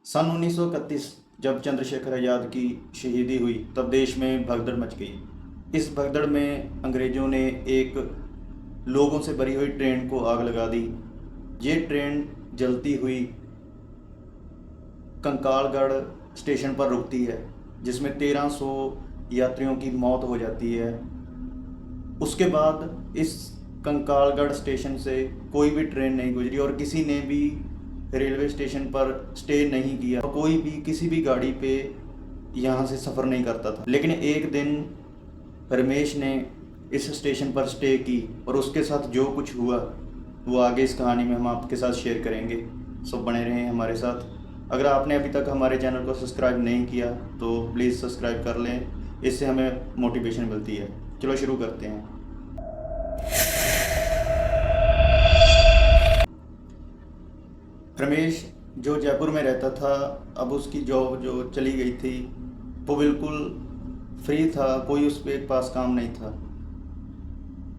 सन 1931 जब चंद्रशेखर आज़ाद की शहीदी हुई तब देश में भगदड़ मच गई। इस भगदड़ में अंग्रेज़ों ने एक लोगों से भरी हुई ट्रेन को आग लगा दी। ये ट्रेन जलती हुई कंकालगढ़ स्टेशन पर रुकती है, जिसमें 1300 यात्रियों की मौत हो जाती है। उसके बाद इस कंकालगढ़ स्टेशन से कोई भी ट्रेन नहीं गुजरी और किसी ने भी रेलवे स्टेशन पर स्टे नहीं किया और कोई भी किसी भी गाड़ी पे यहाँ से सफ़र नहीं करता था। लेकिन एक दिन रमेश ने इस स्टेशन पर स्टे की और उसके साथ जो कुछ हुआ वो आगे इस कहानी में हम आपके साथ शेयर करेंगे। सो बने रहें हमारे साथ। अगर आपने अभी तक हमारे चैनल को सब्सक्राइब नहीं किया तो प्लीज़ सब्सक्राइब कर लें, इससे हमें मोटिवेशन मिलती है। चलो शुरू करते हैं। रमेश जो जयपुर में रहता था, अब उसकी जॉब जो चली गई थी वो बिल्कुल फ्री था, कोई उसके पास काम नहीं था।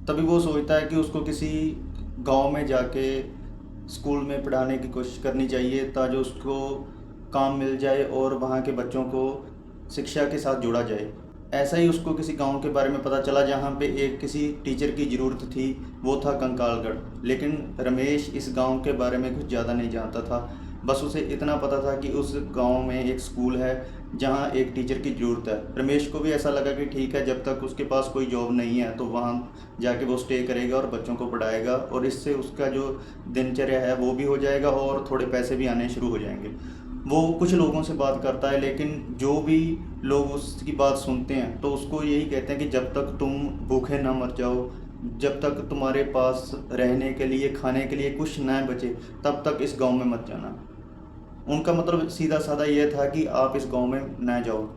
तभी वो सोचता है कि उसको किसी गांव में जाके स्कूल में पढ़ाने की कोशिश करनी चाहिए ताकि उसको काम मिल जाए और वहाँ के बच्चों को शिक्षा के साथ जोड़ा जाए। ऐसा ही उसको किसी गांव के बारे में पता चला जहाँ पे एक किसी टीचर की ज़रूरत थी, वो था कंकालगढ़। लेकिन रमेश इस गांव के बारे में कुछ ज़्यादा नहीं जानता था। बस उसे इतना पता था कि उस गांव में एक स्कूल है जहाँ एक टीचर की ज़रूरत है। रमेश को भी ऐसा लगा कि ठीक है, जब तक उसके पास कोई जॉब नहीं है तो वहाँ जाके वो स्टे करेगा और बच्चों को पढ़ाएगा और इससे उसका जो दिनचर्या है वो भी हो जाएगा और थोड़े पैसे भी आने शुरू हो जाएंगे। वो कुछ लोगों से बात करता है, लेकिन जो भी लोग उसकी बात सुनते हैं तो उसको यही कहते हैं कि जब तक तुम भूखे ना मर जाओ, जब तक तुम्हारे पास रहने के लिए खाने के लिए कुछ ना बचे, तब तक इस गांव में मत जाना। उनका मतलब सीधा साधा ये था कि आप इस गांव में ना जाओ।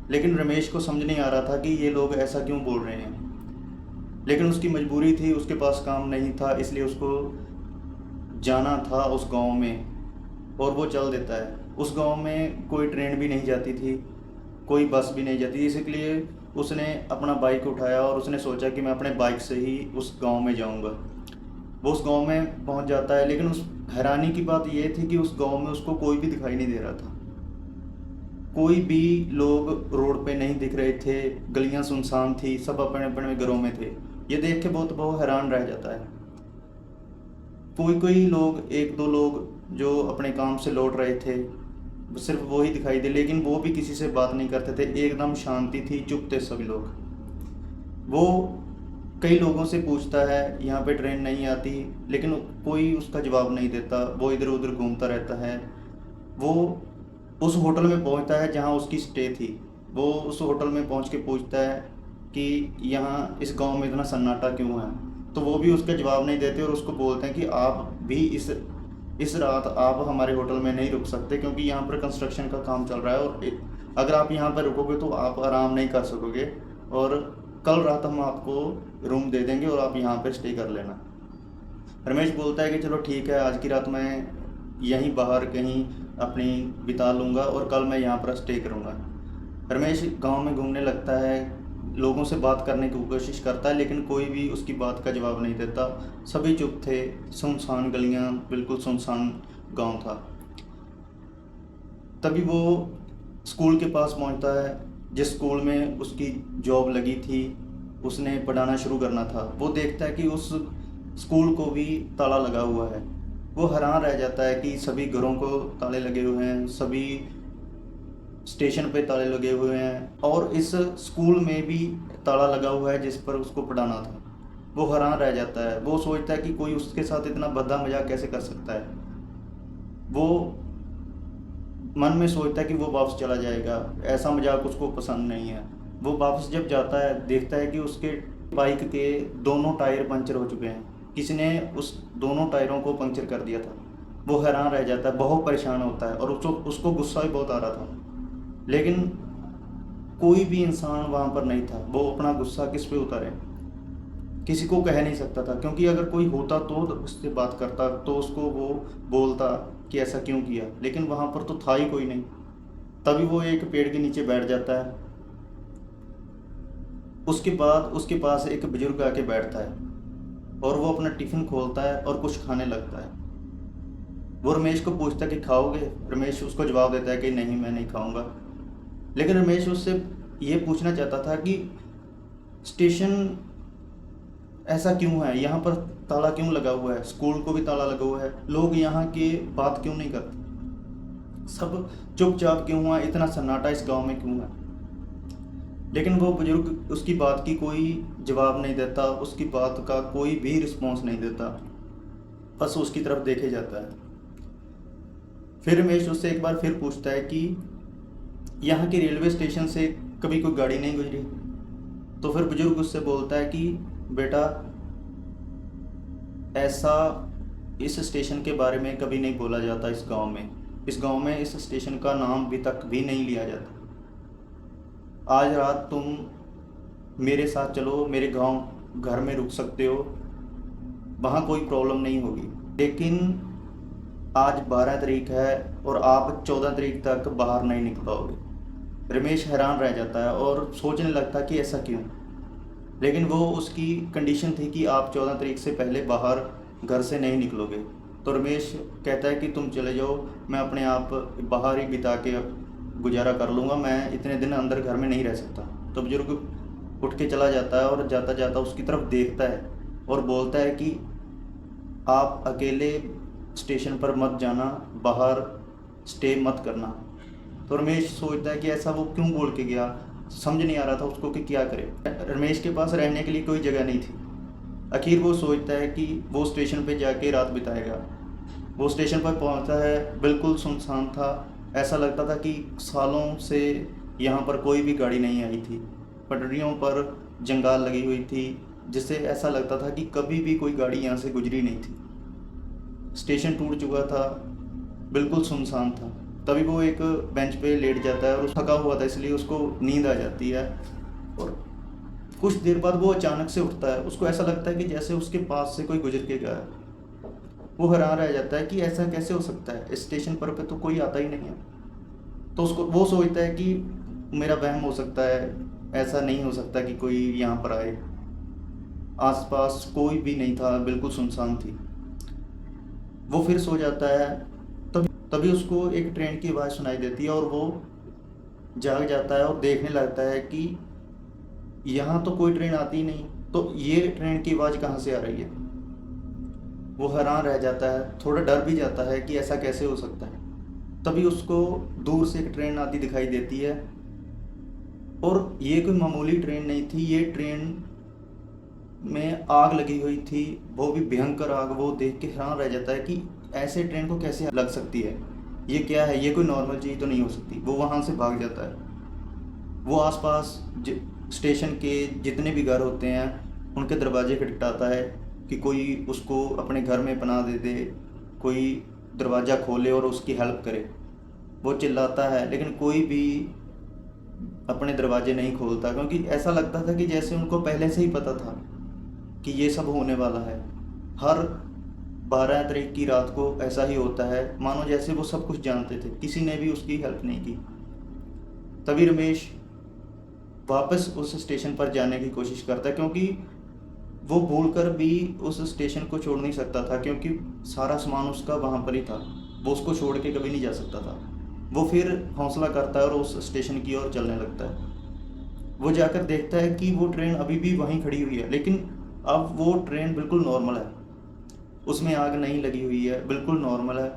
लेकिन रमेश को समझ नहीं आ रहा था कि ये लोग ऐसा क्यों बोल रहे हैं। लेकिन उसकी मजबूरी थी, उसके पास काम नहीं था, इसलिए उसको जाना था उस गांव में और वो चल देता है। उस गांव में कोई ट्रेन भी नहीं जाती थी, कोई बस भी नहीं जाती, इसलिए उसने अपना बाइक उठाया और उसने सोचा कि मैं अपने बाइक से ही उस गांव में जाऊंगा। वो उस गांव में पहुंच जाता है, लेकिन उस हैरानी की बात यह थी कि उस गांव में उसको कोई भी दिखाई नहीं दे रहा था। कोई भी लोग रोड पे नहीं दिख रहे थे, गलियां सुनसान थी, सब अपने अपने घरों में थे। ये देख के बहुत हैरान रह जाता है। कोई कोई लोग, एक दो लोग जो अपने काम से लौट रहे थे, सिर्फ वो ही दिखाई दे, लेकिन वो भी किसी से बात नहीं करते थे। एकदम शांति थी, चुप थे सभी लोग। वो कई लोगों से पूछता है यहाँ पे ट्रेन नहीं आती, लेकिन कोई उसका जवाब नहीं देता। वो इधर उधर घूमता रहता है। वो उस होटल में पहुंचता है जहाँ उसकी स्टे थी। वो उस होटल में पहुंच के पूछता है कि यहाँ इस गांव में इतना सन्नाटा क्यों है। तो वो भी उसका जवाब नहीं देते और उसको बोलते हैं कि आप भी इस रात आप हमारे होटल में नहीं रुक सकते, क्योंकि यहाँ पर कंस्ट्रक्शन का काम चल रहा है और अगर आप यहाँ पर रुकोगे तो आप आराम नहीं कर सकोगे और कल रात हम आपको रूम दे देंगे और आप यहाँ पर स्टे कर लेना। रमेश बोलता है कि चलो ठीक है, आज की रात मैं यहीं बाहर कहीं अपनी बिता लूँगा और कल मैं यहाँ पर स्टे करूँगा। रमेश गांव में घूमने लगता है, लोगों से बात करने की कोशिश करता है, लेकिन कोई भी उसकी बात का जवाब नहीं देता। सभी चुप थे, सुनसान गलियाँ, बिल्कुल सुनसान गांव था। तभी वो स्कूल के पास पहुंचता है जिस स्कूल में उसकी जॉब लगी थी, उसने पढ़ाना शुरू करना था। वो देखता है कि उस स्कूल को भी ताला लगा हुआ है। वो हैरान रह जाता है कि सभी घरों को ताले लगे हुए हैं, सभी स्टेशन पे ताले लगे हुए हैं और इस स्कूल में भी ताला लगा हुआ है जिस पर उसको पढ़ाना था। वो हैरान रह जाता है। वो सोचता है कि कोई उसके साथ इतना भद्दा मजाक कैसे कर सकता है। वो मन में सोचता है कि वो वापस चला जाएगा, ऐसा मजाक उसको पसंद नहीं है। वो वापस जब जाता है देखता है कि उसके बाइक के दोनों टायर पंचर हो चुके हैं, किसी ने उस दोनों टायरों को पंचर कर दिया था। वो हैरान रह जाता है, बहुत परेशान होता है और उसको उसको गुस्सा भी बहुत आ रहा था। लेकिन कोई भी इंसान वहाँ पर नहीं था। वो अपना गुस्सा किस पे उतारे, किसी को कह नहीं सकता था, क्योंकि अगर कोई होता तो उससे बात करता तो उसको वो बोलता कि ऐसा क्यों किया, लेकिन वहाँ पर तो था ही कोई नहीं। तभी वो एक पेड़ के नीचे बैठ जाता है। उसके बाद उसके पास एक बुजुर्ग आके बैठता है और वो अपना टिफ़िन खोलता है और कुछ खाने लगता है। वो रमेश को पूछता है कि खाओगे? रमेश उसको जवाब देता है कि नहीं, मैं नहीं खाऊंगा। लेकिन रमेश उससे ये पूछना चाहता था कि स्टेशन ऐसा क्यों है, यहाँ पर ताला क्यों लगा हुआ है, स्कूल को भी ताला लगा हुआ है, लोग यहाँ की बात क्यों नहीं करते, सब चुपचाप क्यों हुआ, इतना सन्नाटा इस गांव में क्यों है। लेकिन वो बुजुर्ग उसकी बात की कोई जवाब नहीं देता, उसकी बात का कोई भी रिस्पॉन्स नहीं देता, बस उसकी तरफ देखे जाता है। फिर रमेश उससे एक बार फिर पूछता है कि यहाँ के रेलवे स्टेशन से कभी कोई गाड़ी नहीं गुजरी? तो फिर बुजुर्ग उससे बोलता है कि बेटा, ऐसा इस स्टेशन के बारे में कभी नहीं बोला जाता इस गांव में। इस गांव में इस स्टेशन का नाम अभी तक भी नहीं लिया जाता। आज रात तुम मेरे साथ चलो, मेरे गांव घर में रुक सकते हो, वहाँ कोई प्रॉब्लम नहीं होगी। लेकिन आज 12 तारीख है और आप 14 तारीख तक बाहर नहीं निकल पाओगे। रमेश हैरान रह जाता है और सोचने लगता है कि ऐसा क्यों। लेकिन वो उसकी कंडीशन थी कि आप 14 तारीख से पहले बाहर घर से नहीं निकलोगे। तो रमेश कहता है कि तुम चले जाओ, मैं अपने आप बाहर ही बिता के गुजारा कर लूँगा, मैं इतने दिन अंदर घर में नहीं रह सकता। तो बुजुर्ग उठ के चला जाता है और जाता जाता उसकी तरफ देखता है और बोलता है कि आप अकेले स्टेशन पर मत जाना, बाहर स्टे मत करना। तो रमेश सोचता है कि ऐसा वो क्यों बोल के गया, समझ नहीं आ रहा था उसको कि क्या करे। रमेश के पास रहने के लिए कोई जगह नहीं थी। आखिर वो सोचता है कि वो स्टेशन पे जाके रात बिताएगा। वो स्टेशन पर पहुंचता है, बिल्कुल सुनसान था। ऐसा लगता था कि सालों से यहाँ पर कोई भी गाड़ी नहीं आई थी। पटरियों पर जंगाल लगी हुई थी, जिससे ऐसा लगता था कि कभी भी कोई गाड़ी यहाँ से गुजरी नहीं थी। स्टेशन टूट चुका था, बिल्कुल सुनसान था। तभी वो एक बेंच पे लेट जाता है और थका हुआ था, इसलिए उसको नींद आ जाती है। और कुछ देर बाद वो अचानक से उठता है। उसको ऐसा लगता है कि जैसे उसके पास से कोई गुजर के गया है। वो हैरान रह जाता है कि ऐसा कैसे हो सकता है, इस स्टेशन पर पे तो कोई आता ही नहीं है। तो उसको वो सोचता है कि मेरा वहम हो सकता है, ऐसा नहीं हो सकता कि कोई यहाँ पर आए। आसपास कोई भी नहीं था, बिल्कुल सुनसान थी। वो फिर सो जाता है। तभी उसको एक ट्रेन की आवाज़ सुनाई देती है और वो जाग जाता है और देखने लगता है कि यहाँ तो कोई ट्रेन आती ही नहीं, तो ये ट्रेन की आवाज़ कहाँ से आ रही है। वो हैरान रह जाता है, थोड़ा डर भी जाता है कि ऐसा कैसे हो सकता है। तभी उसको दूर से एक ट्रेन आती दिखाई देती है और ये कोई मामूली ट्रेन नहीं थी, ये ट्रेन में आग लगी हुई थी, वो भी भयंकर आग। वो देख के हैरान रह जाता है कि ऐसे ट्रेन को कैसे लग सकती है, ये क्या है, ये कोई नॉर्मल चीज़ तो नहीं हो सकती। वो वहाँ से भाग जाता है। वो आसपास स्टेशन के जितने भी घर होते हैं उनके दरवाजे खटखटाता है कि कोई उसको अपने घर में पनाह दे दे, कोई दरवाज़ा खोले और उसकी हेल्प करे। वो चिल्लाता है लेकिन कोई भी अपने दरवाजे नहीं खोलता, क्योंकि ऐसा लगता था कि जैसे उनको पहले से ही पता था कि ये सब होने वाला है। हर 12 तारीख की रात को ऐसा ही होता है, मानो जैसे वो सब कुछ जानते थे, किसी ने भी उसकी हेल्प नहीं की। तभी रमेश वापस उस स्टेशन पर जाने की कोशिश करता है, क्योंकि वो भूलकर भी उस स्टेशन को छोड़ नहीं सकता था, क्योंकि सारा सामान उसका वहाँ पर ही था। वो उसको छोड़ के कभी नहीं जा सकता था। वो फिर हौसला करता है और उस स्टेशन की ओर चलने लगता है। वो जाकर देखता है कि वो ट्रेन अभी भी वहीं खड़ी हुई है, लेकिन अब वो ट्रेन बिल्कुल नॉर्मल है, उसमें आग नहीं लगी हुई है, बिल्कुल नॉर्मल है।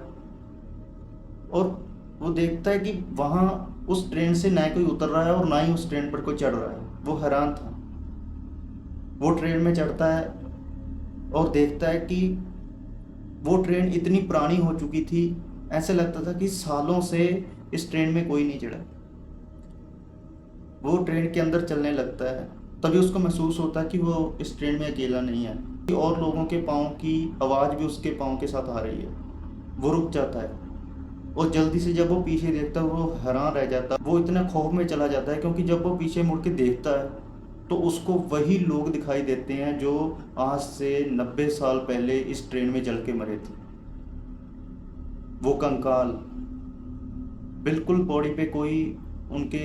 और वो देखता है कि वहाँ उस ट्रेन से ना कोई उतर रहा है और ना ही उस ट्रेन पर कोई चढ़ रहा है। वो हैरान था। वो ट्रेन में चढ़ता है और देखता है कि वो ट्रेन इतनी पुरानी हो चुकी थी, ऐसे लगता था कि सालों से इस ट्रेन में कोई नहीं चढ़ा। वो ट्रेन के अंदर चलने लगता है। तभी उसको महसूस होता है कि वो इस ट्रेन में अकेला नहीं है, और लोगों के पाँव की आवाज़ भी उसके पाँव के साथ आ रही है। वो रुक जाता है और जल्दी से जब वो पीछे देखता है वो हैरान रह जाता है। वो इतना खौफ में चला जाता है, क्योंकि जब वो पीछे मुड़ के देखता है तो उसको वही लोग दिखाई देते हैं जो आज से 90 साल पहले इस ट्रेन में जल के मरे थे। वो कंकाल, बिल्कुल बॉडी पे कोई उनके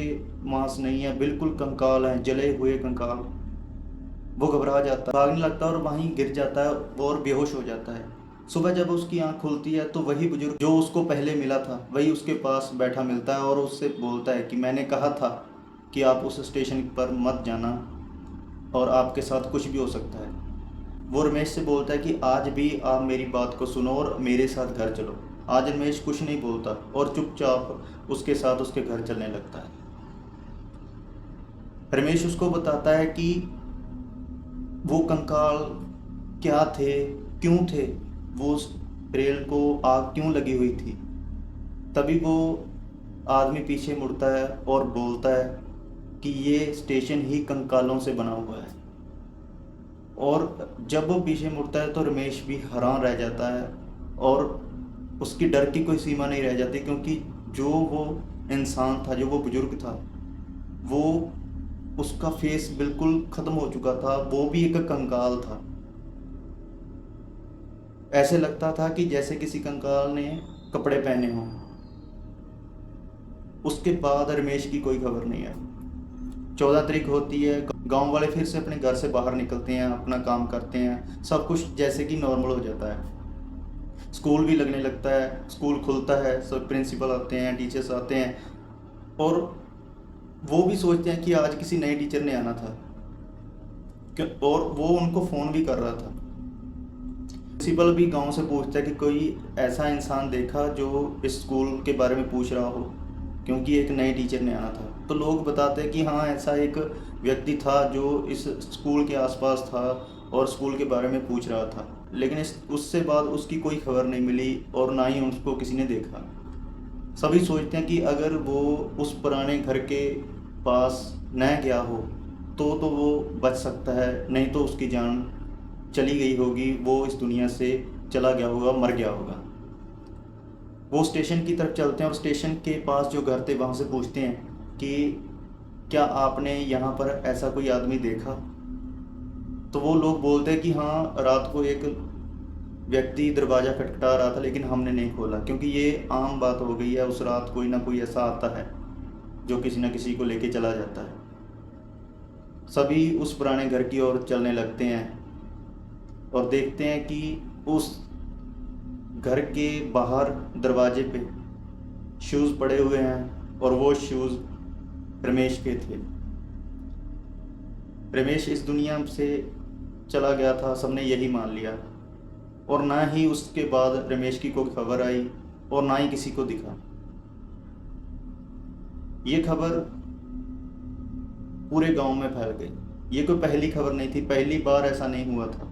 मांस नहीं है, बिल्कुल कंकाल हैं, जले हुए कंकाल। वो घबरा जाता है, भागने लगता है और वहीं गिर जाता है और बेहोश हो जाता है। सुबह जब उसकी आंख खुलती है तो वही बुजुर्ग जो उसको पहले मिला था वही उसके पास बैठा मिलता है और उससे बोलता है कि मैंने कहा था कि आप उस स्टेशन पर मत जाना और आपके साथ कुछ भी हो सकता है। वो रमेश से बोलता है कि आज भी आप मेरी बात को सुनो और मेरे साथ घर चलो। आज रमेश कुछ नहीं बोलता और चुपचाप उसके साथ उसके घर चलने लगता है। रमेश उसको बताता है कि वो कंकाल क्या थे, क्यों थे, वो उस रेल को आग क्यों लगी हुई थी। तभी वो आदमी पीछे मुड़ता है और बोलता है कि ये स्टेशन ही कंकालों से बना हुआ है। और जब वो पीछे मुड़ता है तो रमेश भी हैरान रह जाता है और उसकी डर की कोई सीमा नहीं रह जाती, क्योंकि जो वो इंसान था, जो वो बुजुर्ग था, वो उसका फेस बिल्कुल ख़त्म हो चुका था, वो भी एक कंकाल था। ऐसे लगता था कि जैसे किसी कंकाल ने कपड़े पहने हों। उसके बाद रमेश की कोई खबर नहीं है। 14 तारीख होती है, गांव वाले फिर से अपने घर से बाहर निकलते हैं, अपना काम करते हैं, सब कुछ जैसे कि नॉर्मल हो जाता है। स्कूल भी लगने लगता है, स्कूल खुलता है, सब प्रिंसिपल आते हैं, टीचर्स आते हैं और वो भी सोचते हैं कि आज किसी नए टीचर ने आना था और वो उनको फ़ोन भी कर रहा था। प्रिंसिपल भी गांव से पूछता है कि कोई ऐसा इंसान देखा जो इस स्कूल के बारे में पूछ रहा हो, क्योंकि एक नए टीचर ने आना था। तो लोग बताते हैं कि हाँ, ऐसा एक व्यक्ति था जो इस स्कूल के आसपास था और स्कूल के बारे में पूछ रहा था, लेकिन उससे बाद उसकी कोई खबर नहीं मिली और ना ही उसको किसी ने देखा। सभी सोचते हैं कि अगर वो उस पुराने घर के पास न गया हो तो वो बच सकता है, नहीं तो उसकी जान चली गई होगी, वो इस दुनिया से चला गया होगा, मर गया होगा। वो स्टेशन की तरफ चलते हैं और स्टेशन के पास जो घर थे वहाँ से पूछते हैं कि क्या आपने यहाँ पर ऐसा कोई आदमी देखा। तो वो लोग बोलते हैं कि हाँ, रात को एक व्यक्ति दरवाज़ा खटखटा रहा था लेकिन हमने नहीं खोला, क्योंकि ये आम बात हो गई है, उस रात कोई ना कोई ऐसा आता है जो किसी न किसी को लेके चला जाता है। सभी उस पुराने घर की ओर चलने लगते हैं और देखते हैं कि उस घर के बाहर दरवाजे पे शूज़ पड़े हुए हैं और वो शूज़ रमेश के थे। रमेश इस दुनिया से चला गया था, सबने यही मान लिया और ना ही उसके बाद रमेश की कोई खबर आई और ना ही किसी को दिखा। ये खबर पूरे गांव में फैल गई। ये कोई पहली खबर नहीं थी, पहली बार ऐसा नहीं हुआ था।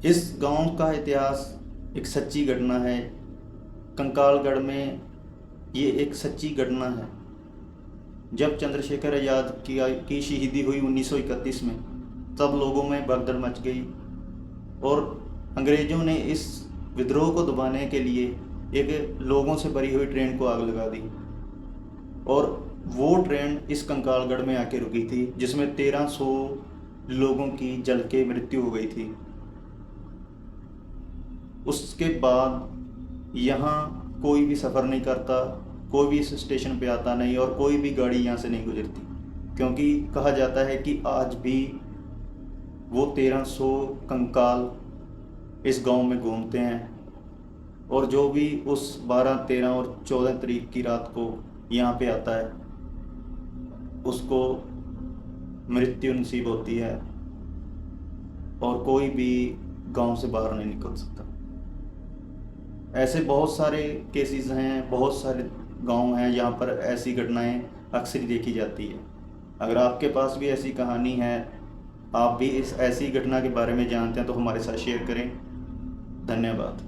इस गांव का इतिहास एक सच्ची घटना है। कंकालगढ़ में ये एक सच्ची घटना है। जब चंद्रशेखर आज़ाद की शहीदी हुई 1931 में, तब लोगों में भगदड़ मच गई और अंग्रेज़ों ने इस विद्रोह को दबाने के लिए एक लोगों से भरी हुई ट्रेन को आग लगा दी और वो ट्रेन इस कंकालगढ़ में आके रुकी थी, जिसमें 1300 लोगों की जल के मृत्यु हो गई थी। उसके बाद यहाँ कोई भी सफ़र नहीं करता, कोई भी इस स्टेशन पे आता नहीं और कोई भी गाड़ी यहाँ से नहीं गुजरती, क्योंकि कहा जाता है कि आज भी वो 1300 कंकाल इस गांव में घूमते हैं और जो भी उस 12, 13 और 14 तारीख की रात को यहाँ पे आता है उसको मृत्यु नसीब होती है और कोई भी गांव से बाहर नहीं निकल सकता। ऐसे बहुत सारे केसेस हैं, बहुत सारे गांव हैं जहाँ पर ऐसी घटनाएं अक्सर देखी जाती है। अगर आपके पास भी ऐसी कहानी है, आप भी इस ऐसी घटना के बारे में जानते हैं, तो हमारे साथ शेयर करें। धन्यवाद।